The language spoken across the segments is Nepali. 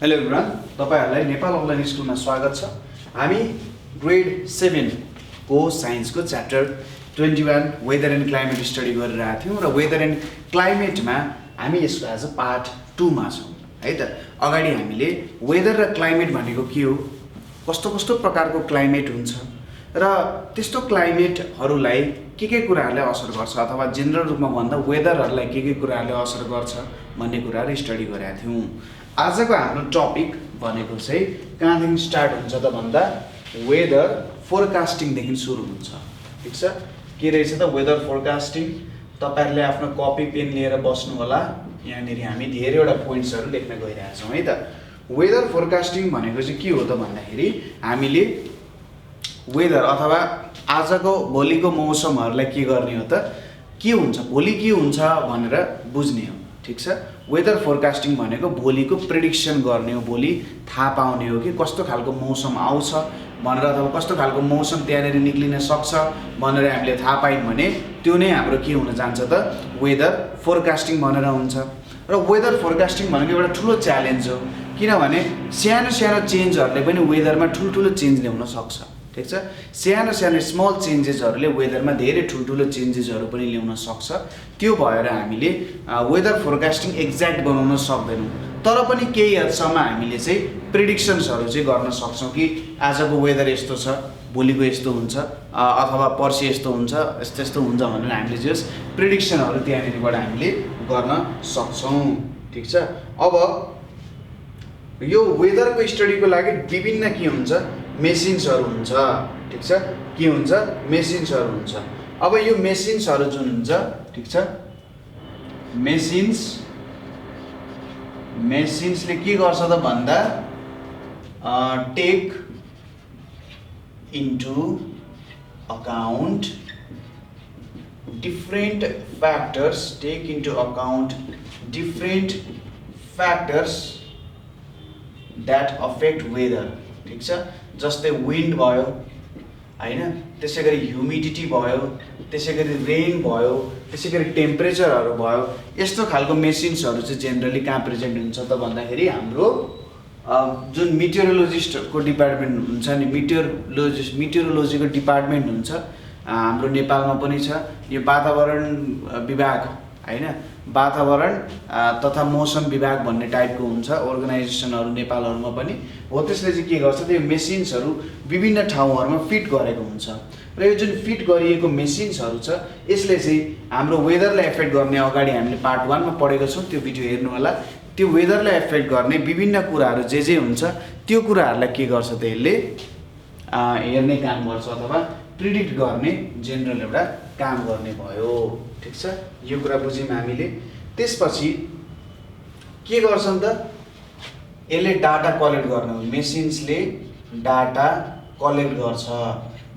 हेलो एभ्रिवान, तपाईहरुलाई नेपाल अनलाइन स्कुलमा स्वागत छ। हामी ग्रेड 7 को साइन्सको chapter 21 weather and climate study गरिरहेका थियौं र वेदर एन्ड क्लाइमेटमा हामी यसको एज अ पार्ट 2 मा छौं है त। अगाडि हामीले वेदर र क्लाइमेट भनेको के हो, कस्तो कस्तो प्रकारको क्लाइमेट हुन्छ र त्यस्तो क्लाइमेटहरुलाई के कुराहरुले असर गर्छ अथवा जनरल रूपमा भन्दा वेदरहरुलाई के कुराहरुले असर गर्छ भन्ने कुराहरु स्टडी गरेका थियौं। आजको हाम्रो टपिक भनेको चाहिँ कहाँदेखि स्टार्ट हुन्छ त भन्दा वेदर फोरकास्टिङ देखि सुरु हुन्छ। ठीक छ, के रहेछ त वेदर फोरकास्टिङ। तपाईहरुले आफ्नो कपी पेन लिएर बस्नु होला। यहाँनेरि हामी धेरैवटा पोइन्ट्सहरु लेख्न गइरहेका छौं है त। वेदर फोरकास्टिङ भनेको चाहिँ के हो त भन्दाखेरि हामीले वेदर अथवा आजको भोलिको मौसमहरुलाई के गर्ने हो त, के हुन्छ भोलि के हुन्छ भनेर बुझ्ने हो। ठीक छ, वेदर फोरकास्टिङ भनेको भोलिको प्रेडिक्सन गर्ने हो, भोलि थाहा पाउने हो कि कस्तो खालको मौसम आउँछ भनेर अथवा कस्तो खालको मौसम त्यहाँनेर निक्लिन सक्छ भनेर हामीले थाहा पायौं भने त्यो नै हाम्रो के हुन जान्छ त वेदर फोरकास्टिङ भनेर हुन्छ। र वेदर फोरकास्टिङ भनेको एउटा ठूलो च्यालेन्ज हो, किनभने सानो सानो चेन्जहरुले पनि वेदरमा ठूलठूलो चेन्ज ल्याउन सक्छ। ठीक छ, सानो सानो स्मल चेन्जेसहरुले वेदरमा धेरै ठूलठूलो चेन्जेसहरु पनि ल्याउन सक्छ। त्यो भएर हामीले वेदर फोरकास्टिङ एक्ज्याक्ट बनाउन सक्दैनौं, तर पनि केही हदसम्म हामीले चाहिँ प्रेडिक्सन्सहरु चाहिँ गर्न सक्छौं कि आजको वेदर यस्तो छ, भोलिको यस्तो हुन्छ अथवा पर्सि यस्तो हुन्छ, यस्तो हुन्छ भनेर हामीले जस प्रेडिक्सनहरु त्यहाँनेरिबाट हामीले गर्न सक्छौं। ठीक छ, अब यो वेदरको स्टडीको लागि विभिन्न के हुन्छ मेसिन्सहरु हुन्छ। ठीक छ, के हुन्छ मेसिन्सहरु हुन्छ। अब यो मेसिन्सहरु जुन हुन्छ, ठीक छ, मेसिन्सले के गर्छ त भन्दा take into account different factors that affect weather. ठीक छ, जस्तै विन्ड भयो हैन, त्यसैगरी ह्युमिडिटी भयो, त्यसैगरी रेन भयो, त्यसैगरी टेम्परेचरहरु भयो। यस्तो खालको मेसिन्सहरु चाहिँ जेनरली कहाँ प्रेजेन्ट हुन्छ त भन्दाखेरि हाम्रो जुन मिटेरोलोजिस्टको डिपार्टमेन्ट हुन्छ नि, मिटेरोलोजीको डिपार्टमेन्ट हुन्छ हाम्रो नेपालमा पनि छ। यो वातावरण विभाग हैन, वातावरण तथा मौसम विभाग भन्ने टाइपको हुन्छ अर्गनाइजेसनहरु नेपालहरुमा पनि हो। त्यसले चाहिँ के गर्छ त यो मेसिन्सहरु विभिन्न ठाउँहरुमा फिट गरेको हुन्छ र यो जुन फिट गरिएको मेसिन्सहरु छ यसले चाहिँ हाम्रो वेदरलाई एफेक्ट गर्ने, अगाडि हामीले पार्ट 1 मा पढेको छौं, त्यो भिडियो हेर्नु होला। त्यो वेदरलाई एफेक्ट गर्ने विभिन्न कुराहरु जे हुन्छ त्यो कुराहरुलाई के गर्छ त यसले हेर्ने काम गर्छ अथवा प्रिडिक्ट गर्ने जनरल एउटा काम गर्ने भयो। ठीक छ, यो कुरा बुझ्यौं हामीले। त्यसपछि के गर्छन् त यसले डाटा कलेक्ट गर्ने हो, मेसिन्सले डाटा कलेक्ट गर्छ।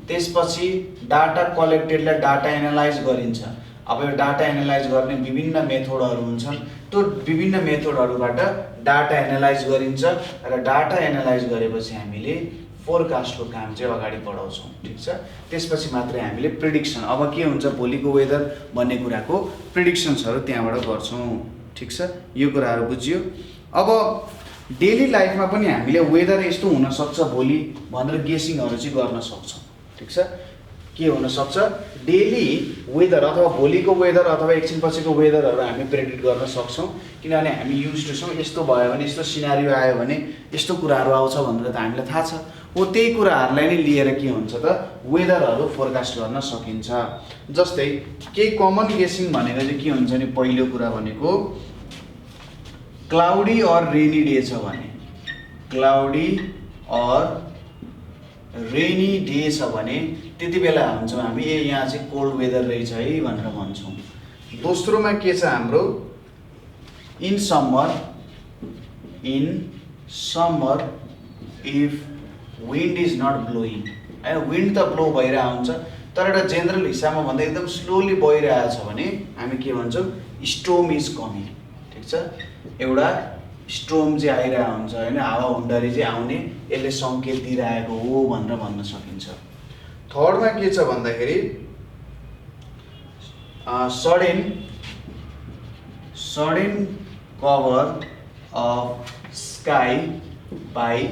त्यसपछि डाटा कलेक्टेडलाई डाटा एनालाइज गरिन्छ। अब यो डाटा एनालाइज गर्ने विभिन्न मेथडहरु हुन्छन्, त्यो विभिन्न मेथडहरुबाट डाटा एनालाइज गरिन्छ र डाटा एनालाइज गरेपछि हामीले फोरकास्टको काम चाहिँ अगाडि बढाउँछौं। ठीक छ, त्यसपछि मात्रै हामीले प्रेडिक्सन, अब के हुन्छ भोलिको वेदर भन्ने कुराको प्रेडिक्सन्सहरु त्यहाँबाट गर्छौं। ठीक छ, यो कुराहरु बुझियो। अब डेली लाइफमा पनि हामीले वेदर यस्तो हुन सक्छ भोलि भनेर गेसिङहरु चाहिँ गर्न सक्छौं। ठीक छ, के हुन सक्छ डेली वेदर अथवा भोलिको वेदर अथवा एकछिनपछिको वेदरहरु हामी प्रेडिक्ट गर्न सक्छौं, किनभने हामी युज्ड छौं। यस्तो भयो भने, यस्तो सिनारियो आयो भने यस्तो कुराहरु आउँछ भनेर त हामीलाई थाहा छ। हो त्यही कुराहरुलाई नै लिएर के हुन्छ त वेदरहरु फोरकास्ट गर्न सकिन्छ। जस्तै केही कमन गेसिङ भनेको चाहिँ के हुन्छ नि, पहिलो कुरा भनेको क्लाउडी और रेनी डे छ भने, क्लाउडी और रेनी डे छ भने त्यति बेला भन्छौं हामी ए यहाँ चाहिँ कोल्ड वेदर रहेछ है भनेर भन्छौं। दोस्रोमा के छ हाम्रो in summer if wind is not blowing. हैन, विन्ड त ब्लो भइरहेको हुन्छ तर एउटा जनरल हिसाबमा भन्दा एकदम स्लोली बगिरहेको छ भने हामी के भन्छौं स्टोर्म इज कमिङ। ठीक छ, एउटा स्टोर्म चाहिँ आइरहेको हुन्छ हैन, हावा हुन्डरी चाहिँ आउने यसले संकेत दिइरहेको हो भनेर भन्न सकिन्छ। थर्डमा के छ भन्दाखेरि sudden cover of sky by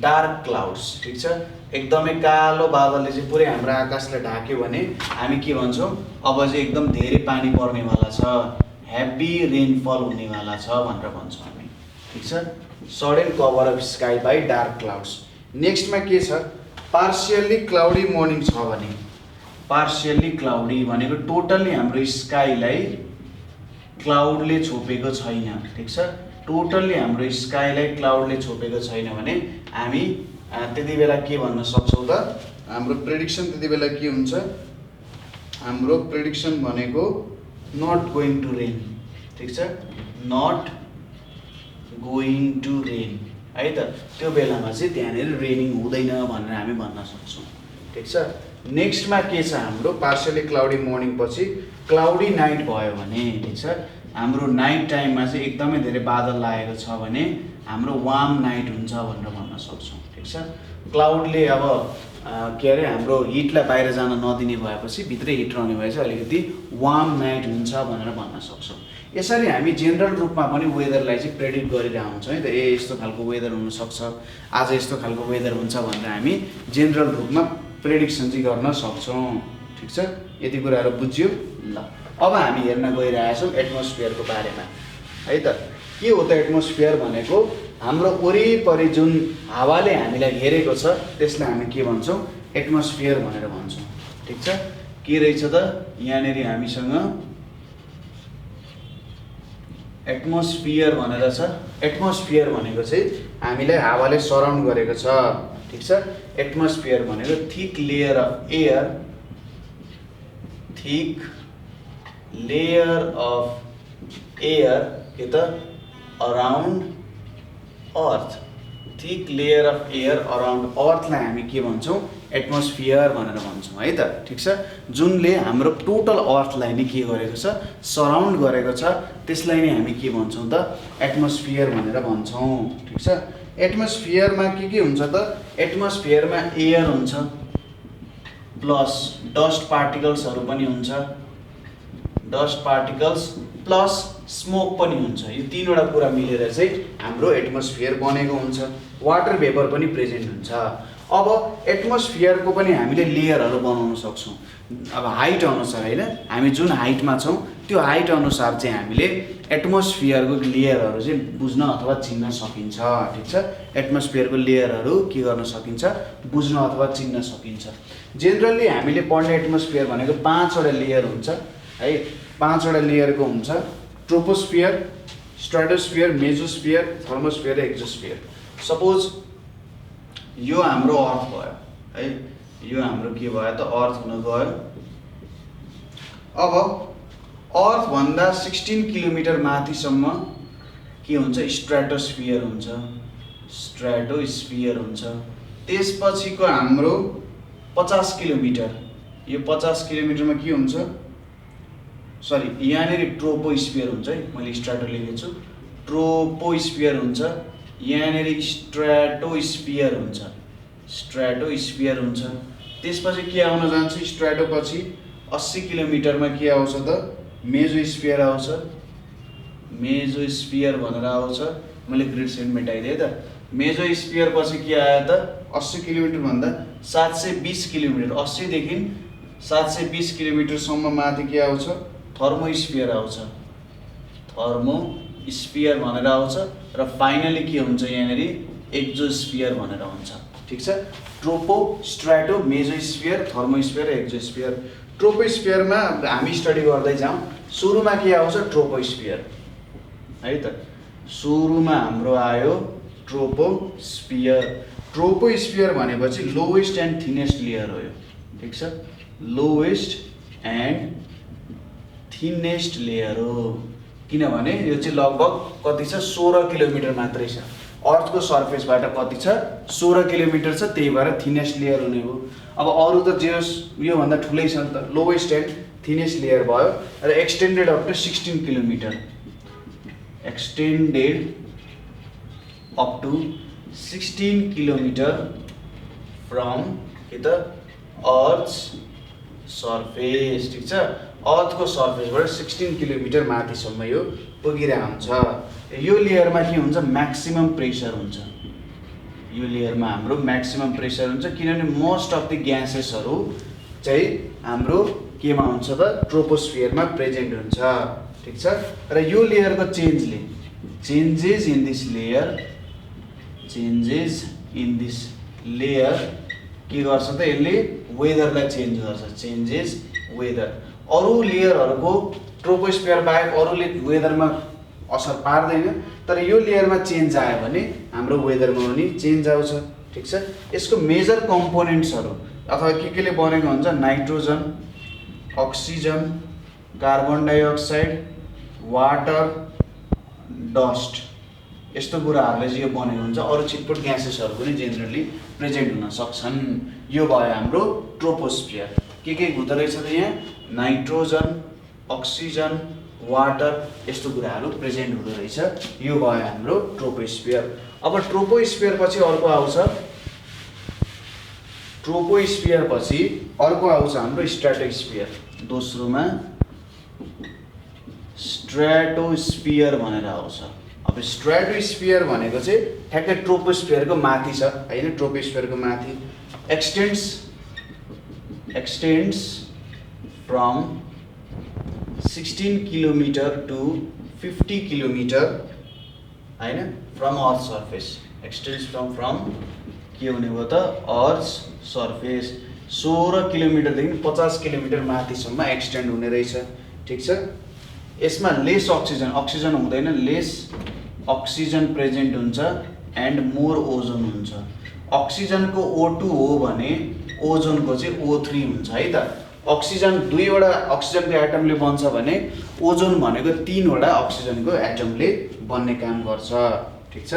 dark clouds. ठिक छ, एकदमै कालो बादलले चाहिँ पुरै हाम्रो आकाशलाई ढाक्यो भने हामी के भन्छौँ, अब चाहिँ एकदम धेरै पानी पर्नेवाला छ, हेभी रेनफल हुनेवाला छ भनेर भन्छौँ हामी। ठिक छ, sudden cover of sky by dark clouds. नेक्स्टमा के छ, पार्सियल्ली क्लाउडी मर्निङ छ भने, पार्सियल्ली क्लाउडी भनेको टोटल्ली हाम्रो स्काईलाई क्लाउडले छोपेको छैन। ठिक छ, टोटल्ली हाम्रो स्काईलाई क्लाउडले छोपेको छैन भने हामी त्यति बेला के भन्न सक्छौँ त, हाम्रो प्रेडिक्सन त्यति बेला के हुन्छ, हाम्रो प्रेडिक्सन भनेको नट गोइङ टु रेन। ठिक छ, नट गोइङ टु रेन है त, त्यो बेलामा चाहिँ त्यहाँनिर रेनिङ हुँदैन भनेर हामी भन्न सक्छौँ। ठिक छ, नेक्स्टमा के छ हाम्रो, पार्सियली क्लाउडी मर्निङ पछि क्लाउडी नाइट भयो भने, ठिक छ, हाम्रो नाइट टाइममा चाहिँ एकदमै धेरै बादल लागेको छ भने हाम्रो वार्म नाइट हुन्छ भनेर भन्न सक्छौँ। ठिक छ, क्लाउडले अब के अरे हाम्रो हिटलाई बाहिर जान नदिने भएपछि भित्रै हिट रहने भएपछि अलिकति वार्म नाइट हुन्छ भनेर भन्न सक्छौँ। यसरी हामी जेनरल रूपमा पनि वेदरलाई चाहिँ प्रेडिक्ट गरिरहेको हुन्छौँ है त, यस्तो खालको वेदर हुनसक्छ, आज यस्तो खालको वेदर हुन्छ भनेर हामी जेनरल रूपमा प्रेडिक्सन चाहिँ गर्न सक्छौँ। ठिक छ, यति कुराहरू बुझ्यो। ल अब हामी हेर्न गइरहेका छौँ एटमोस्फियरको बारेमा है त। के हो त एटमोस्फियर भनेको, हाम्रो वरिपरि जुन हावाले हामीलाई घेरेको छ त्यसलाई हामी के भन्छौँ, एटमोस्फियर भनेर भन्छौँ। ठिक छ, के रहेछ त यहाँनिर हामीसँग एटमोस्फियर भनेर छ। एटमोस्फियर भनेको चाहिँ हामीलाई हावाले सराउन्ड गरेको छ। ठिक छ, एटमोस्फियर भनेको thick layer of air, thick layer of air के त around earth, thick layer of air around अर्थलाई हामी के भन्छौँ, एटमोस्फियर भनेर भन्छौँ है त। ठिक छ, जुनले हाम्रो टोटल अर्थलाई नै के गरेको छ, सराउन्ड गरेको छ, त्यसलाई नै हामी के भन्छौँ त, एटमोस्फियर भनेर भन्छौँ। ठिक छ, एटमोस्फियरमा के हुन्छ त, एटमोस्फियरमा एयर हुन्छ प्लस डस्ट पार्टिकल्सहरू पनि हुन्छ, डस्ट पार्टिकल्स प्लस स्मोक पनि हुन्छ। यो तीनवटा कुरा मिलेर चाहिँ हाम्रो एटमोस्फियर बनेको हुन्छ। वाटर भेपर पनि प्रेजेन्ट हुन्छ। अब एटमोस्फियरको पनि हामीले लेयरहरू बनाउन सक्छौँ। अब हाइट अनुसार होइन, हामी जुन हाइटमा छौँ त्यो हाइट अनुसार चाहिँ हामीले एटमोस्फियरको लेयरहरू चाहिँ बुझ्न अथवा चिन्न सकिन्छ। ठिक छ, एटमोस्फियरको लेयरहरू के गर्न सकिन्छ, बुझ्न अथवा चिन्न सकिन्छ। जेनरली हामीले पढ्ने एटमोस्फियर भनेको 5वटा लेयर हुन्छ है, 5वटा लेयरको हुन्छ, ट्रोपोस्फियर, स्ट्राटोस्फियर, मेजोस्फियर, थर्मोस्फियर र एक्जोस्फियर। सपोज यो हाम्रो अर्थ भयो है, यो हाम्रो के भयो त, अर्थ हुन गयो। अब अर्थ भन्दा 16 किलोमिटर माथिसम्म के हुन्छ, स्ट्राटोस्फियर हुन्छ, स्ट्राटोस्फियर हुन्छ। त्यसपछिको हाम्रो 50 किलोमिटर, यो 50 किलोमिटरमा के हुन्छ, सरी यहाँनिर ट्रोपोस्फियर हुन्छ है, मैले स्ट्राटो लेखेको छु, ट्रोपोस्फियर हुन्छ, यहाँनिर स्ट्राटोस्फियर हुन्छ, स्ट्राटोस्फियर हुन्छ। त्यसपछि के आउन जान्छ, स्ट्राटोपछि 80 किलोमिटरमा के आउँछ त, मेजोस्फियर आउँछ, मेजोस्फियर भनेर आउँछ। मैले ग्रिड सेट मेटाइदिएँ त। मेजोस्फियर पछि के आयो त, 80 किलोमिटर भन्दा 720 किलोमिटर, 80 देखि 720 किलोमिटरसम्म माथि के आउँछ, थर्मोस्फियर आउँछ, थर्मोस्फियर भनेर आउँछ। र फाइनली के हुन्छ, यहाँनिर एक्जोस्फियर भनेर हुन्छ। ठिक छ, ट्रोपो, स्ट्राटो, मेजोस्फियर, थर्मोस्फियर, एक्जोस्फियर। ट्रोपोस्फियरमा हामी स्टडी गर्दै जाउँ। सुरुमा के आउँछ, ट्रोपोस्फियर है त, सुरुमा हाम्रो आयो ट्रोपोस्फियर। ट्रोपोस्फियर भनेपछि लोवेस्ट एन्ड थिनेस्ट लेयर हो यो। ठिक छ, लोवेस्ट एन्ड थिनेस्ट लेयर हो, किनभने यो चाहिँ लगभग कति छ, 16 किलोमिटर मात्रै छ। अर्थको सर्फेसबाट कति छ, 16 किलोमिटर छ, त्यही भएर थिनेस्ट लेयर हुने हो। अब अरू त जे योभन्दा ठुलै छ नि त, लोवेस्ट एन्ड थिनेस्ट लेयर भयो। र extended up to 16 kilometre, extended up to 16 kilometre from के त, अर्थ्स सर्फेस। ठिक छ, अर्थको सर्फेसबाट 16 किलोमिटर माथिसम्म यो पुगिरहेको हुन्छ। यो लेयरमा के हुन्छ म्याक्सिमम प्रेसर हुन्छ, यो लेयरमा हाम्रो म्याक्सिमम प्रेसर हुन्छ किनभने मोस्ट अफ द ग्यासेसहरू चाहिँ हाम्रो केमा हुन्छ त ट्रोपोस्फियरमा प्रेजेन्ट हुन्छ, ठीक छ। र यो लेयरको changes in this layer, changes in this layer के गर्छ त यसले वेदरलाई चेन्ज गर्छ, चेन्जेस वेदर। अरू लेयरहरूको ट्रोपोस्फियर बाहेक अरूले वेदरमा असर पार्दैन, तर यो लेयरमा चेन्ज आयो भने हाम्रो वेदरमा पनि चेन्ज आउँछ, ठीक छ। यसको मेजर कम्पोनेन्ट्सहरू अथवा केले बनेको हुन्छ nitrogen, oxygen, carbon dioxide, water, dust, यस्तो कुराहरूले चाहिँ यो बनेको हुन्छ। अरू छिटपुट ग्यासेसहरू पनि जेनरली प्रेजेन्ट हुन सक्छन्। यो भयो हाम्रो ट्रोपोस्फियर। के हुँदो रहेछ त यहाँ नाइट्रोजन, अक्सिजन, वाटर यस्तो कुराहरू प्रेजेन्ट हुँदो रहेछ। यो भयो हाम्रो ट्रोपोस्फियर। अब ट्रोपोस्फियर पछि अर्को आउँछ, ट्रोपोस्फियर पछि अर्को आउँछ हाम्रो स्ट्राटोस्फियर। दोस्रोमा स्ट्राटोस्फियर भनेर आउँछ। अब स्ट्राटोस्फियर भनेको चाहिँ ठ्याक्कै ट्रोपोस्फियरको माथि छ हैन, ट्रोपोस्फियरको माथि एक्सटेन्ड्स फ्रम 16 किलोमिटर टु 50 किलोमिटर हैन, फ्रम अर्थ सर्फेस। एक्सटेन्ड्स फ्रम के हुने भयो त अर्थ सर्फेस 16 किलोमिटरदेखि 50 किलोमिटर माथिसम्म एक्सटेन्ड हुने रहेछ, ठीक छ। यसमा लेस अक्सिजन हुँदैन, लेस अक्सिजन प्रेजेन्ट हुन्छ एन्ड मोर ओजोन हुन्छ। अक्सिजनको O2 हो भने ओजोनको चाहिँ O3 हुन्छ है त। अक्सिजन 2वटा अक्सिजनको एटमले बन्छ भने ओजोन भनेको 3वटा अक्सिजनको एटमले बन्ने काम गर्छ, ठीक छ।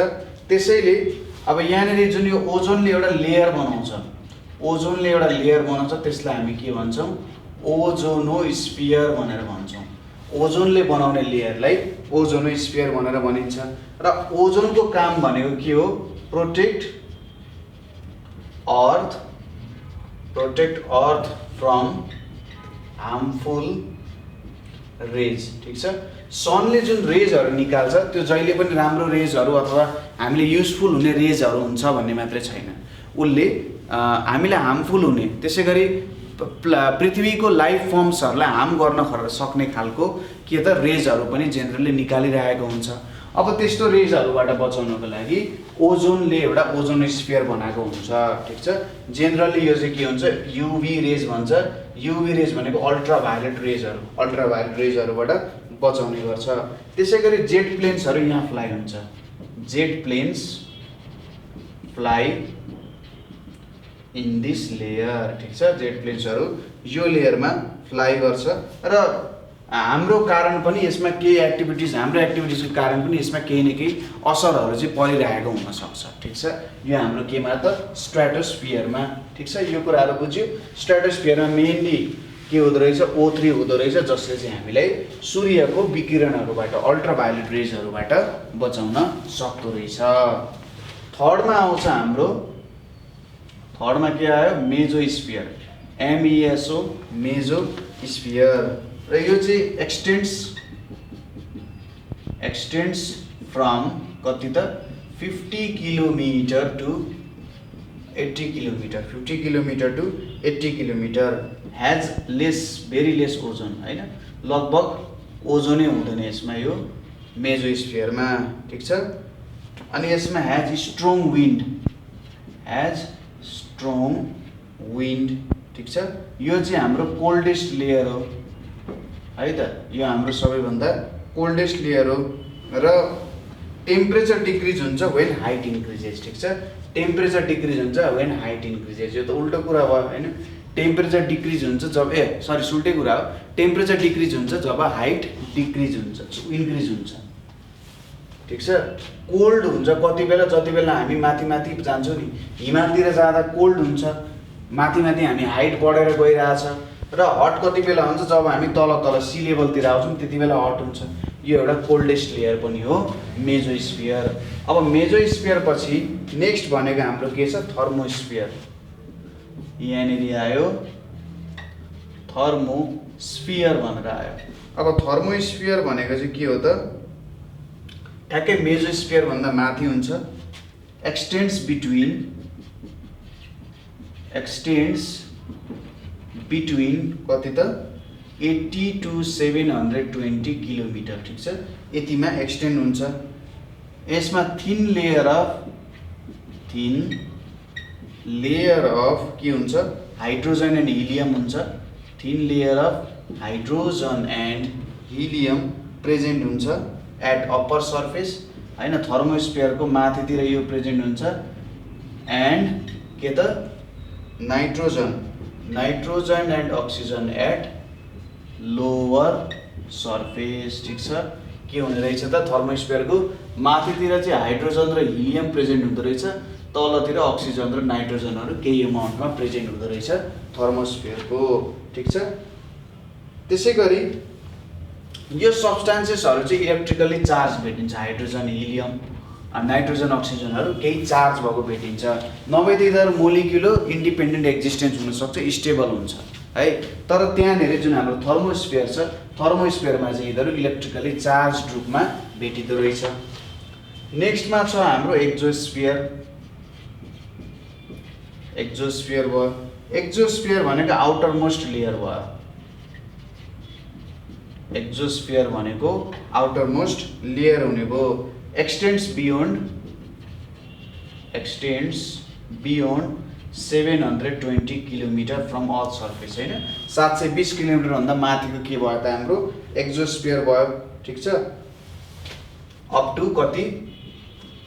त्यसैले अब यहाँनिर जुन यो ओजोनले एउटा लेयर बनाउँछ, त्यसलाई हामी के भन्छौँ ओजोनोस्फियर भनेर भन्छौँ। ओजोनले बनाउने लेयरलाई ओजोनोस्फियर भनेर भनिन्छ। र ओजोनको काम भनेको के हो protect earth from harmful rays, ठीक छ। सनले जुन रेजहरू निकाल्छ त्यो जहिले पनि राम्रो रेजहरू अथवा हामीले युजफुल हुने रेजहरू हुन्छ भन्ने मात्रै छैन, उसले हामीलाई हार्मफुल हुने त्यसै गरी पृथ्वीको लाइफ फर्म्सहरूलाई हार्म गर्न सक्ने खालको के त रेजहरू पनि जेनरली निकालिरहेको हुन्छ। अब त्यस्तो रेजहरूबाट बचाउनको लागि ओजोनले एउटा ओजोनोस्फियर बनाएको हुन्छ, ठीक छ। जेनरली यो चाहिँ के हुन्छ युभी रेज भन्छ। युभी रेज भनेको अल्ट्राभायोलेट रेजहरूबाट बचाउने गर्छ। त्यसै गरी जेट प्लेन्सहरू यहाँ फ्लाइ हुन्छ, jet planes fly in this layer, ठीक छ। जेट प्लेन्सहरू यो लेयरमा फ्लाइ गर्छ र हाम्रो कारण पनि यसमा केही हाम्रो एक्टिभिटिजको कारण पनि यसमा केही न केही असरहरू चाहिँ परिरहेको हुनसक्छ, ठिक छ। यो हाम्रो केमा त स्ट्राटोस्फियरमा, ठिक छ। यो कुराहरू बुझ्यो। स्ट्राटोस्फियरमा मेनली के हुँदो रहेछ O3 हुँदो रहेछ, जसले चाहिँ हामीलाई सूर्यको विकिरणहरूबाट अल्ट्राभायोलेट रेजहरूबाट बचाउन सक्दो रहेछ। थर्डमा आउँछ हाम्रो, थर्डमा के आयो मेजोस्फियर, MESO मेजोस्फियर। र यो चाहिँ एक्सटेन्ड्स फ्रम कति त 50 kilometre to 80 kilometre, 50 kilometre to 80 kilometre. Has very less ozone हैन, लगभग ओजोनै हुँदैन यसमा यो मेजोस्फियरमा, ठिक छ। अनि यसमा ह्याज स्ट्रङ विन्ड, ठिक छ। यो चाहिँ हाम्रो कोल्डेस्ट लेयर हो है त, यो हाम्रो सबैभन्दा कोल्डेस्ट लेयर हो। र टेम्परेचर डिक्रिज हुन्छ व्हेन हाइट इन्क्रिजेस, ठिक छ। टेम्परेचर डिक्रिज हुन्छ व्हेन हाइट इन्क्रिजेस। यो त उल्टो कुरा भयो हैन। टेम्परेचर डिक्रिज हुन्छ जब उल्टै कुरा हो। टेम्परेचर डिक्रिज हुन्छ जब हाइट इन्क्रिज हुन्छ, ठिक छ। कोल्ड हुन्छ कति बेला, जति बेला हामी माथि जान्छौँ नि हिमालतिर जाँदा कोल्ड हुन्छ, माथि हामी हाइट बढेर गइरहेछ। र हट कति बेला हुन्छ जब हामी तल सी लेभलतिर आउँछौँ त्यति बेला हट हुन्छ। यो एउटा कोल्डेस्ट लेयर पनि हो मेजोस्फियर। अब मेजोस्फियर पछि नेक्स्ट भनेको हाम्रो के छ थर्मोस्फियर। यहाँनिर आयो थर्मोस्फियर भनेर आयो। अब थर्मोस्फियर भनेको चाहिँ के हो त ठ्याक्कै मेसोस्फियर भन्दा माथि हुन्छ, एक्सटेन्ड्स बिट्विन कति त 80 to 720 किलोमिटर, ठिक छ, यतिमा एक्सटेन्ड हुन्छ। यसमा थिन लेयर अफ के हुन्छ, हाइड्रोजन एन्ड हिलियम हुन्छ, thin layer of hydrogen and helium present हुन्छ एट अप्पर सर्फेस हैन, थर्मोस्फियरको माथितिर यो प्रेजेन्ट हुन्छ। एन्ड के त nitrogen and oxygen at lower surface, ठिक छ। के हुने रहेछ त, थर्मोस्फियरको माथितिर चाहिँ हाइड्रोजन र हिलियम प्रेजेन्ट हुँदो रहेछ, तलतिर अक्सिजन र नाइट्रोजनहरू केही अमाउन्टमा प्रेजेन्ट हुँदो रहेछ थर्मोस्फियरको, ठिक छ। त्यसै गरी यो सब्स्टान्सेसहरू चाहिँ इलेक्ट्रिकली चार्ज भेटिन्छ, हाइड्रोजन हिलियम नाइट्रोजन अक्सिजनहरू केही चार्ज भएको भेटिन्छ, नभए त यिनीहरू मोलिक्युलो इन्डिपेन्डेन्ट एक्जिस्टेन्स हुनसक्छ, स्टेबल हुन्छ है। तर त्यहाँनिर जुन हाम्रो थर्मोस्फियर छ, थर्मोस्फियरमा चाहिँ यिनीहरू इलेक्ट्रिकली चार्ज रूपमा भेटिँदो रहेछ। नेक्स्टमा छ हाम्रो एक्जोस्फियर भयो। एक्जोस्फियर भनेको आउटर मोस्ट लेयर भयो, एक्जोस्फियर भनेको आउटर मोस्ट लेयर हुने भयो। Extends beyond 720 kilometre from earth surface हैन, 720 किलोमिटर भन्दा माथिको के भयो त हाम्रो एक्जोस्फियर भयो, ठिक छ। अप टु कति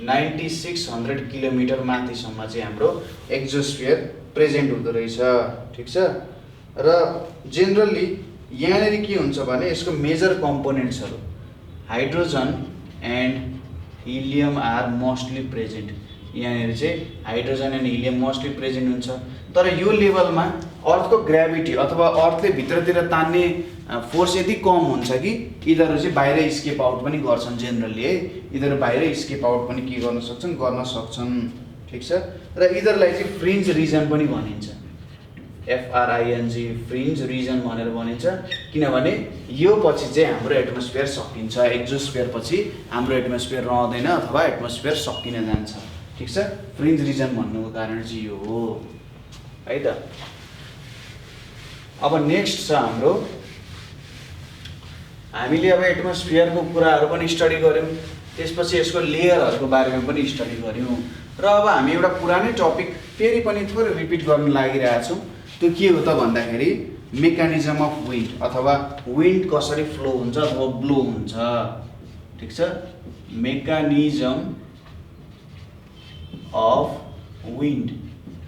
9600 किलोमिटर माथिसम्म चाहिँ हाम्रो एक्जोस्फियर प्रेजेन्ट हुँदो रहेछ, ठिक छ। र जेनरली यहाँनिर के हुन्छ भने यसको मेजर कम्पोनेन्ट्सहरू hydrogen and helium are mostly present, यहाँनिर चाहिँ hydrogen and helium mostly present हुन्छ। तर यो लेभलमा अर्थको ग्राभिटी अथवा अर्थले भित्रतिर तान्ने फोर्स यति कम हुन्छ कि यिनीहरू चाहिँ बाहिर स्केप आउट पनि गर्छन् जेनरली है, यिनीहरू बाहिर स्केप आउट पनि के गर्न सक्छन्, ठिक छ। र यिनीहरूलाई चाहिँ फ्रिन्ज रिजन पनि भनिन्छ, FRING फ्रिन्ज रिजन भनेर भनिन्छ, किनभने यो पछि चाहिँ हाम्रो एटमोस्फियर सकिन्छ, एक्जोस्फियर पछि हाम्रो एटमोस्फियर रहँदैन अथवा एटमोस्फियर सकिन जान्छ, ठिक छ। फ्रिन्ज रिजन भन्नुको कारण चाहिँ यो हो है त। अब नेक्स्ट छ हाम्रो, हामीले अब एटमोस्फियरको कुराहरू पनि स्टडी गऱ्यौँ, त्यसपछि यसको लेयरहरूको बारेमा पनि स्टडी गऱ्यौँ। र अब हामी एउटा पुरानै टपिक फेरि पनि थोरै रिपिट गर्न लागिरहेछौँ, त्यो के हो त भन्दाखेरि मेकानिजम अफ विन्ड अथवा विन्ड कसरी फ्लो हुन्छ अथवा ब्लो हुन्छ, ठिक छ। मेकानिजम अफ विन्ड,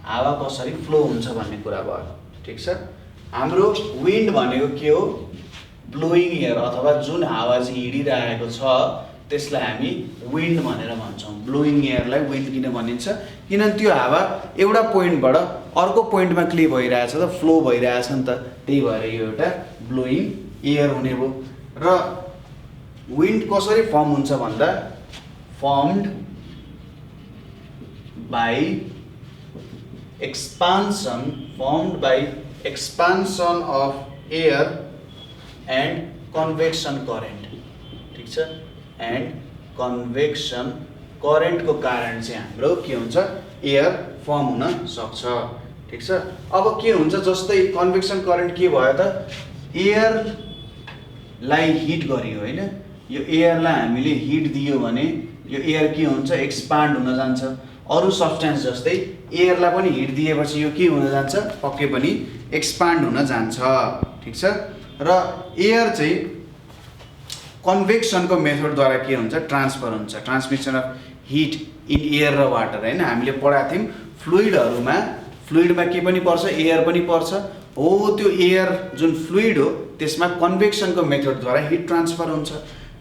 हावा कसरी फ्लो हुन्छ भन्ने कुरा भयो, ठिक छ। हाम्रो विन्ड भनेको के हो, ब्लोइङ एयर अथवा जुन हावा चाहिँ हिँडिरहेको छ त्यसलाई हामी विन्ड भनेर भन्छौँ। ब्लोइङ एयरलाई विन्ड किन भनिन्छ, किनभने त्यो हावा एउटा पोइन्टबाट अर्को पोइन्टमा के भइरहेछ त, फ्लो भइरहेछ नि त, त्यही भएर यो एउटा ब्लोइङ एयर हुने भयो। र विन्ड कसरी फर्म हुन्छ भन्दा firmed by expansion of air and convection current, ठिक छ। एन्ड कन्भेक्सन करेन्टको कारण चाहिँ हाम्रो के हुन्छ, एयर फर्म हुन सक्छ, ठिक छ। अब के हुन्छ, जस्तै कन्भेक्सन करेन्ट के भयो त, एयरलाई हिट गरियो होइन, यो एयरलाई हामीले हिट दियो भने यो एयर के हुन्छ, एक्सपान्ड हुन जान्छ। अरू सब्स्टेन्स जस्तै एयरलाई पनि हिट दिएपछि यो के हुन जान्छ, पक्कै पनि एक्सपान्ड हुन जान्छ, ठिक छ। र एयर चाहिँ कन्भेक्सनको मेथडद्वारा के हुन्छ, ट्रान्सफर हुन्छ, transmission of hit in air र वाटर होइन। हामीले पढाएको थियौँ फ्लुइडमा के पनि पर्छ, एयर पनि पर्छ हो। त्यो एयर जुन फ्लुइड हो त्यसमा कन्भेक्सनको मेथडद्वारा हिट ट्रान्सफर हुन्छ।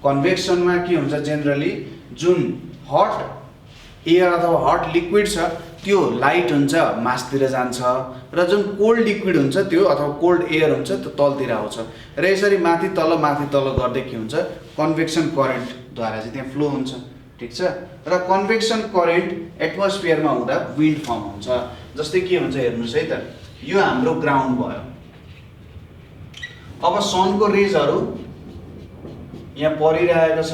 कन्भेक्सनमा के हुन्छ, जेनरली जुन हट एयर अथवा हट लिक्विड छ त्यो लाइट हुन्छ, मासतिर जान्छ, र जुन कोल्ड लिक्विड हुन्छ त्यो अथवा कोल्ड एयर हुन्छ त्यो तलतिर आउँछ, र यसरी माथि तल गर्दै के हुन्छ, कन्भेक्सन करेन्टद्वारा चाहिँ त्यहाँ फ्लो हुन्छ, ठिक छ। र कन्भेक्सन करेन्ट एटमोस्फियरमा हुँदा विन्ड फर्म हुन्छ। जस्तै के हुन्छ हेर्नुहोस् है त, यो हाम्रो ग्राउन्ड भयो। अब सनको रेजहरू यहाँ परिरहेको छ,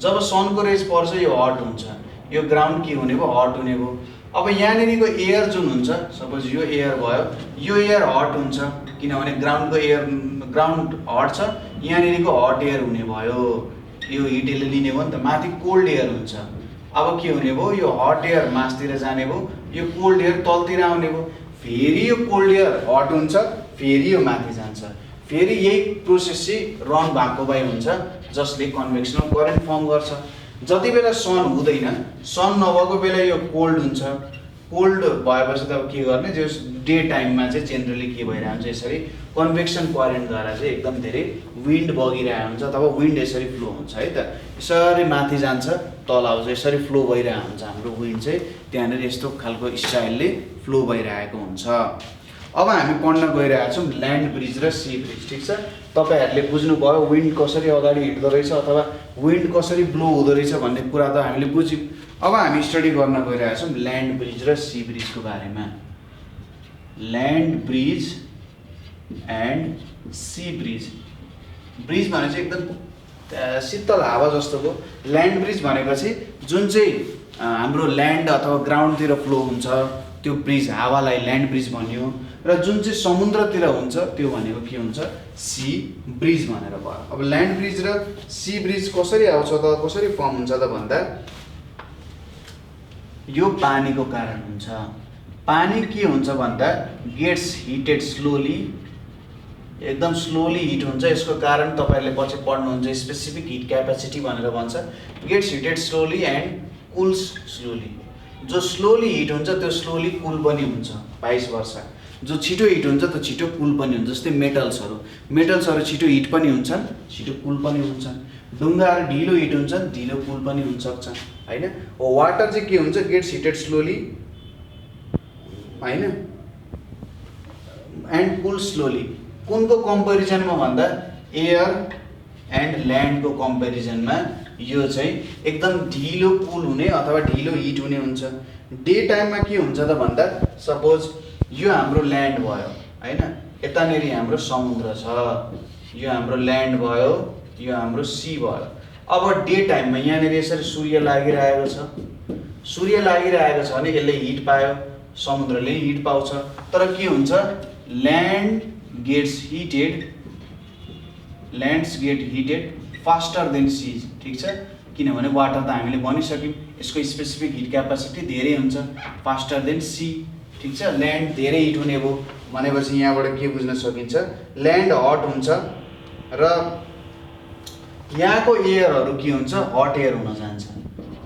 जब सनको रेज पर्छ यो हट हुन्छ, यो ग्राउन्ड के हुने भयो, हट हुने भयो। अब यहाँनिरको एयर जुन हुन्छ, सपोज यो एयर भयो, यो एयर हट हुन्छ किनभने ग्राउन्डको एयर ग्राउन्ड हट छ, यहाँनिरको हट एयर हुने भयो, यो हिट यसले लिने भयो नि त, माथि कोल्ड एयर हुन्छ। अब के हुने भयो, यो हट एयर मासतिर जाने भयो, यो कोल्ड एयर तलतिर आउने भयो, फेरि यो कोल्ड एयर हट हुन्छ, फेरि यो माथि जान्छ, फेरि यही प्रोसेस चाहिँ रन भएको भए हुन्छ, जसले कन्भेक्सनल करेन्ट फर्म गर्छ। जति बेला सन हुँदैन, सन नभएको बेला यो कोल्ड हुन्छ, कोल्ड भएपछि त अब के गर्ने, जो डे टाइममा चाहिँ जेनरली के भइरहेको हुन्छ, यसरी कन्भेक्सन करेन्टद्वारा चाहिँ एकदम धेरै विन्ड बगिरहेको हुन्छ, तब विन्ड यसरी फ्लो हुन्छ है त, यसरी माथि जान्छ तल आउँछ, यसरी फ्लो भइरहेको हुन्छ हाम्रो विन्ड चाहिँ, त्यहाँनिर यस्तो खालको स्टाइलले फ्लो भइरहेको हुन्छ। अब हामी पढ्न गइरहेका छौँ ल्यान्ड ब्रिज र सी ब्रिज, ठिक छ। तपाईँहरूले बुझ्नुभयो विन्ड कसरी अगाडि हिँड्दो रहेछ अथवा विन्ड कसरी ब्लो हुँदो रहेछ भन्ने कुरा त हामीले बुझ्यौँ। अब हामी स्टडी गर्न गइरहेका छौँ ल्यान्ड ब्रिज र सी ब्रिजको बारेमा। Land bridge and sea bridge, bridge भने चाहिँ एकदम शीतल हावा जस्तोको, ल्यान्ड ब्रिज भनेपछि जुन चाहिँ हाम्रो ल्यान्ड अथवा ग्राउन्डतिर फ्लो हुन्छ त्यो ब्रिज, हावालाई ल्यान्ड ब्रिज भनियो, र जुन चाहिँ समुद्रतिर हुन्छ त्यो भनेको के हुन्छ, सी ब्रिज भनेर भयो। अब ल्यान्ड ब्रिज र सी ब्रिज कसरी आउँछ त, कसरी फर्म हुन्छ त भन्दा यो पानीको कारण हुन्छ। पानी के हुन्छ भन्दा गेट्स हिटेड स्लोली, एकदम स्लोली हिट हुन्छ, यसको कारण तपाईँहरूले पछि पढ्नुहुन्छ स्पेसिफिक हिट क्यापेसिटी भनेर भन्छ। Gets heated slowly and cools slowly, जो स्लोली हिट हुन्छ त्यो स्लोली कुल पनि हुन्छ, भाइस वर्सा। जो छिटो हिट हुन्छ त्यो छिटो कुल पनि हुन्छ, जस्तै मेटल्सहरू छिटो हिट पनि हुन्छन्, छिटो कुल पनि हुन्छन्। ढुङ्गाहरू ढिलो हिट हुन्छन्, ढिलो कुल पनि हुन सक्छ हैन। वाटर चाहिँ के हुन्छ, गेट्स हिटेड स्लोली हैन एन्ड कुल स्लोली। कुनको कम्पेरिजनमा भन्दा एयर एन्ड ल्यान्डको कम्पेरिजनमा यो चाहिँ एकदम ढिलो कुल हुने अथवा ढिलो हिट हुने हुन्छ। डे टाइममा के हुन्छ त भन्दा सपोज यो हाम्रो ल्यान्ड भयो हैन, यतानेरि हाम्रो समुद्र छ, यो हाम्रो ल्यान्ड भयो, यो हाम्रो सी भयो। अब डे टाइममा यहाँनिर यसरी सूर्य लागिरहेको छ, सूर्य लागिरहेको छ भने यसले हिट पायो, समुद्रले हिट पाउँछ। तर के हुन्छ, lands get heated faster than seas, ठिक छ। किनभने वाटर त हामीले भनिसक्यौँ यसको स्पेसिफिक हिट क्यापेसिटी धेरै हुन्छ, फास्टर देन सी, ठिक छ। ल्यान्ड धेरै हिट हुने भयो भनेपछि यहाँबाट के बुझ्न सकिन्छ, ल्यान्ड हट हुन्छ र यहाँको एयरहरू के हुन्छ, हट एयर हुन जान्छ,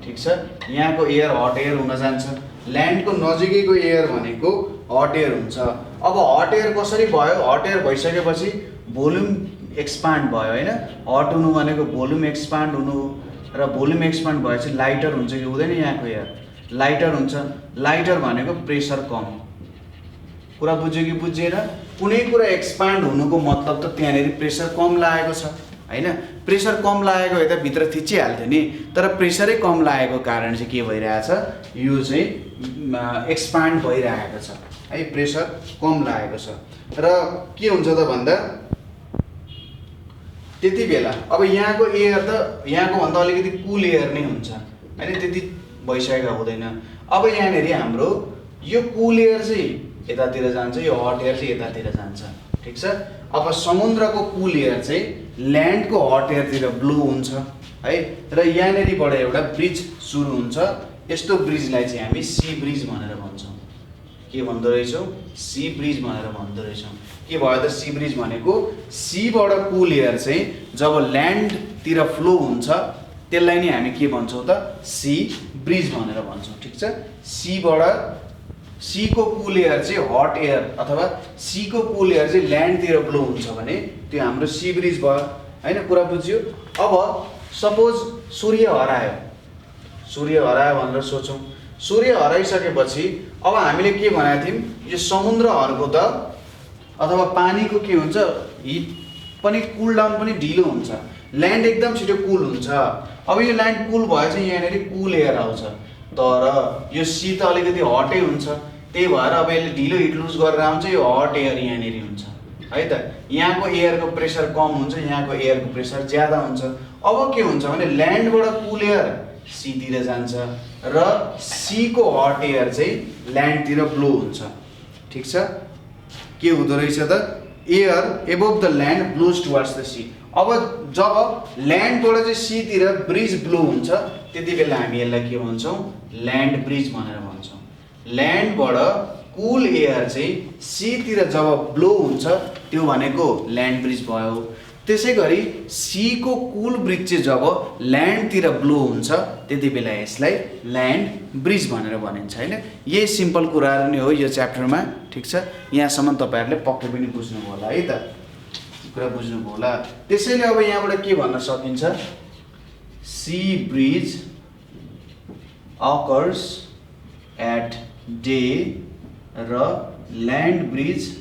ठिक छ। यहाँको एयर हट एयर हुन जान्छ, ल्यान्डको नजिकैको एयर भनेको हट एयर हुन्छ। अब हट एयर कसरी भयो, हट एयर भइसकेपछि भोल्युम एक्सपान्ड भयो हैन। हट हुनु भनेको भोल्युम एक्सपान्ड हुनु, र भोल्युम एक्सपान्ड भएपछि लाइटर हुन्छ कि हुँदैन, यहाँको एयर लाइटर हुन्छ। लाइटर भनेको प्रेसर कम, कुरा बुझ्यो कि बुझिएन। कुनै कुरा एक्सपान्ड हुनुको मतलब त त्यहाँनिर प्रेसर कम लागेको छ हैन। प्रेसर कम लागेको भए त भित्र थिचिहाल्थ्यो नि, तर प्रेसरै कम लागेको कारण चाहिँ के भइरहेछ, यो चाहिँ एक्सपान्ड भइरहेको छ है, प्रेसर कम लागेको छ। र के हुन्छ त भन्दा त्यति बेला अब यहाँको एयर त यहाँको भन्दा अलिकति कुल एयर नै हुन्छ हैन, त्यति भइसकेको हुँदैन। अब यहाँनिर हाम्रो यो कुल एयर चाहिँ यतातिर जान्छ, यो हट एयर चाहिँ यतातिर जान्छ, ठिक छ। अब समुद्रको कुल एयर चाहिँ ल्यान्डको हट एयरतिर ब्लो हुन्छ है, र यहाँनिरबाट एउटा ब्रिज सुरु हुन्छ। यस्तो ब्रिजलाई चाहिँ हामी सी ब्रिज भनेर भन्छौँ। के भन्दो रहेछौँ, सी ब्रिज भनेर भन्दो रहेछौँ। के भयो त, सी ब्रिज भनेको सीबाट कुल एयर चाहिँ जब ल्यान्डतिर फ्लो हुन्छ त्यसलाई नै हामी के भन्छौँ त, सी ब्रिज भनेर भन्छौँ, ठिक छ। सीको कुल एयर चाहिँ हट एयर अथवा सीको कुल एयर चाहिँ ल्यान्डतिर ब्लो हुन्छ भने त्यो हाम्रो सी ब्रिज भयो हैन, कुरा बुझ्यो। अब सपोज सूर्य हरायो भनेर सोचौँ। सूर्य हराइसकेपछि अब हामीले के भनेको थियौँ, यो समुद्रहरूको त अथवा पानीको के हुन्छ, हिट पनि कुल डाउन पनि ढिलो हुन्छ, ल्यान्ड एकदम छिटो कुल हुन्छ। अब यो ल्यान्ड कुल भए चाहिँ यहाँनिर कुल एयर आउँछ, तर यो सी त अलिकति हटै हुन्छ, त्यही भएर अब यसले ढिलो हिट लुज गरेर आउँछ, यो हट एयर यहाँनिर हुन्छ, है त। यहाँको एयरको प्रेसर कम हुन्छ, यहाँको एयरको प्रेसर ज्यादा हुन्छ। अब के हुन्छ भने ल्यान्डबाट कुल एयर सीतिर जान्छ र सीको हट एयर चाहिँ ल्यान्डतिर ब्लो हुन्छ। ठिक छ, के हुँदो रहेछ त, air above the land blows towards the sea. अब जब ल्यान्डबाट चाहिँ सीतिर ब्रिज ब्लो हुन्छ त्यति बेला हामी यसलाई के भन्छौँ, ल्यान्ड ब्रिज भनेर भन्छौँ। ल्यान्डबाट कुल एयर चाहिँ सीतिर जब ब्लो हुन्छ त्यो भनेको ल्यान्ड ब्रिज भयो। त्यसै गरी सीको कुल ब्रिज चाहिँ जब ल्यान्डतिर ब्लो हुन्छ त्यति बेला यसलाई ल्यान्ड ब्रिज भनेर भनिन्छ हैन। यही सिम्पल कुराहरू नै हो यो च्याप्टरमा। ठिक छ, यहाँसम्म तपाईहरुले पक्कै पनि बुझ्नुभयो होला है त, कुरा बुझ्नुभयो होला। त्यसैले अब यहाँबाट के भन्न सकिन्छ, sea breeze occurs at day र land breeze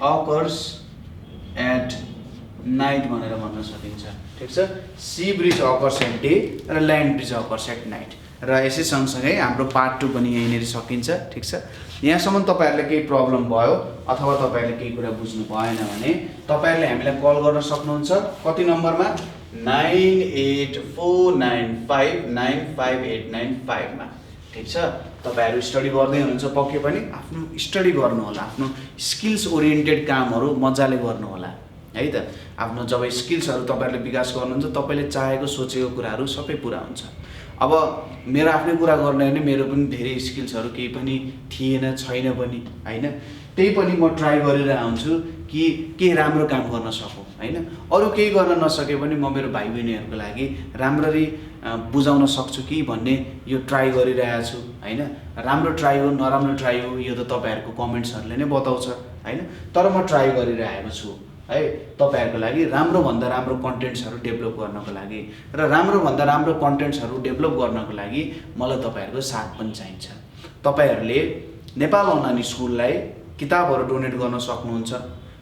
occurs at night भनेर भन्न सकिन्छ। ठिक छ, sea breeze occurs at day र land breeze occurs at night. र यसै सँगसँगै हाम्रो पार्ट 2 पनि यहीँनिर सकिन्छ। ठिक छ, यहाँसम्म तपाईँहरूले केही प्रब्लम भयो अथवा तपाईँहरूले केही कुरा बुझ्नु भएन भने तपाईँहरूले हामीलाई कल गर्न सक्नुहुन्छ। कति नम्बरमा, 9849595895 मा। ठिक छ, तपाईहरु स्टडी गर्दै हुनुहुन्छ पक्कै पनि आफ्नो स्टडी गर्नु होला, आफ्नो स्किल्स ओरिएन्टेड कामहरु मजाले गर्नु होला है त। आफ्नो जब स्किल्सहरु तपाईहरुले विकास गर्नुहुन्छ तपाईले चाहेको सोचेको कुराहरु सबै पूरा हुन्छ। अब मेरो आफ्नै कुरा गर्ने हो भने मेरो पनि धेरै स्किल्सहरु केही पनि थिएन, छैन पनि हैन। त्यही पनि म ट्राई गरिरहेको हुन्छु कि केही राम्रो काम गर्न सकौँ हैन। अरु केही गर्न नसके पनि म मेरो भाइ बहिनीहरुको लागि राम्ररी बुझाउन सक्छु कि भन्ने यो ट्राई गरिरहेको छु हैन। राम्रो ट्राई हो नराम्रो ट्राई हो यो त तपाईहरुको कमेन्ट्सहरुले नै बताउँछ हैन। तर म ट्राई गरिरहेको छु है तपाईहरुको लागि राम्रो भन्दा राम्रो कन्टेन्ट्सहरु डेभलप गर्नको लागि। र राम्रो भन्दा राम्रो कन्टेन्ट्सहरु डेभलप गर्नको लागि मलाई तपाईहरुको साथ पनि चाहिन्छ। तपाईहरुले नेपाल अनलाइन स्कुललाई किताबहरु डोनेट गर्न सक्नुहुन्छ।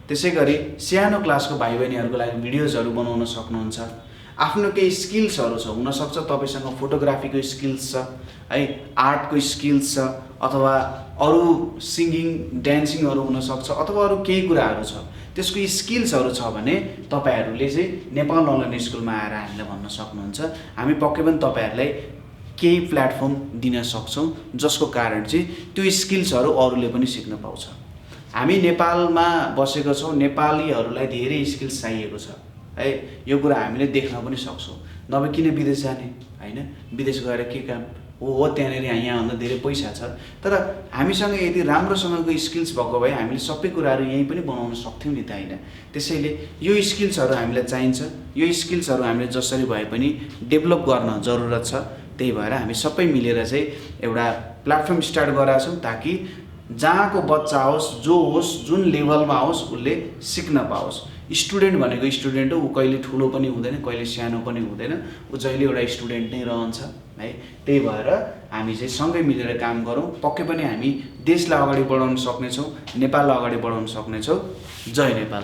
त्यसैगरी सानो क्लासको भाइ बहिनीहरुको लागि भिडियोजहरु बनाउन सक्नुहुन्छ। आफ्नो केही स्किल्सहरु छ, हुन सक्छ तपाईसँग फोटोग्राफीको स्किल्स छ है, आर्टको स्किल्स छ अथवा अरु सिंगिङ डान्सिङहरु हुन सक्छ अथवा अरु केही कुराहरु छ, त्यसको स्किल्सहरु छ भने तपाईहरुले चाहिँ नेपाल अनलाइन स्कुलमा आएर हामीलाई भन्न सक्नुहुन्छ। हामी पक्कै पनि तपाईहरुलाई केही प्लेटफर्म दिन सक्छौं जसको कारण चाहिँ त्यो स्किल्सहरु अरूले पनि सिक्न पाउँछ। हामी नेपालमा बसेको छौं, नेपालीहरुलाई धेरै स्किल्स चाहिएको छ है, यो कुरा हामीले देख्न पनि सक्छौं। नभए किन विदेश जाने हैन, विदेश गएर के काम हो त्यहाँनेर यहाँ भन्दा धेरै पैसा छ। तर हामीसँग यदि राम्रोसँगको स्किल्स भएको भए हामीले सबै कुराहरु यही पनि बनाउन सक्थ्यौं नि त हैन। त्यसैले यो स्किल्सहरु हामीलाई चाहिन्छ। यो स्किल्सहरु हामीले जसरी भए पनि डेभलप गर्न जरुरत छ। त्यही भएर हामी सबै मिलेर चाहिँ एउटा प्लेटफर्म स्टार्ट गराएको छौं ताकि जहाँको बच्चा होस्, जो होस्, जुन लेभलमा होस् उसले सिक्न पाओस्। स्टुडेन्ट भनेको स्टुडेन्ट हो, उ कहिले ठुलो पनि हुँदैन, कहिले सानो पनि हुँदैन, उ जहिले एउटा स्टुडेन्ट नै रहन्छ है। त्यही भएर हामी चाहिँ सँगै मिलेर काम गरौँ। पक्कै पनि हामी देशलाई अगाडि बढाउन सक्नेछौँ, नेपाललाई अगाडि बढाउन सक्नेछौँ। जय नेपाल।